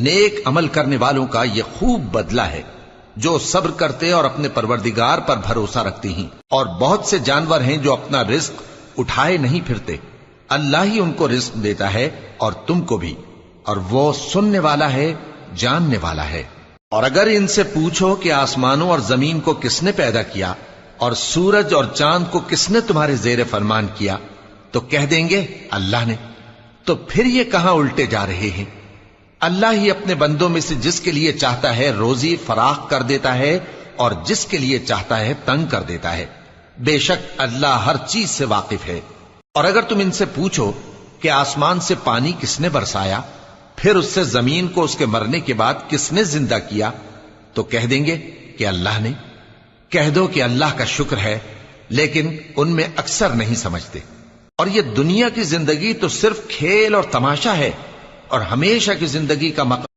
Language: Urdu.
نیک عمل کرنے والوں کا یہ خوب بدلہ ہے جو صبر کرتے اور اپنے پروردگار پر بھروسہ رکھتے ہیں۔ اور بہت سے جانور ہیں جو اپنا رزق اٹھائے نہیں پھرتے، اللہ ہی ان کو رزق دیتا ہے اور تم کو بھی، اور وہ سننے والا ہے، جاننے والا ہے۔ اور اگر ان سے پوچھو کہ آسمانوں اور زمین کو کس نے پیدا کیا اور سورج اور چاند کو کس نے تمہارے زیر فرمان کیا، تو کہہ دیں گے اللہ نے۔ تو پھر یہ کہاں الٹے جا رہے ہیں؟ اللہ ہی اپنے بندوں میں سے جس کے لیے چاہتا ہے روزی فراخ کر دیتا ہے اور جس کے لیے چاہتا ہے تنگ کر دیتا ہے۔ بے شک اللہ ہر چیز سے واقف ہے۔ اور اگر تم ان سے پوچھو کہ آسمان سے پانی کس نے برسایا، پھر اس سے زمین کو اس کے مرنے کے بعد کس نے زندہ کیا، تو کہہ دیں گے کہ اللہ نے۔ کہہ دو کہ اللہ کا شکر ہے، لیکن ان میں اکثر نہیں سمجھتے۔ اور یہ دنیا کی زندگی تو صرف کھیل اور تماشا ہے، اور ہمیشہ کی زندگی کا مقصد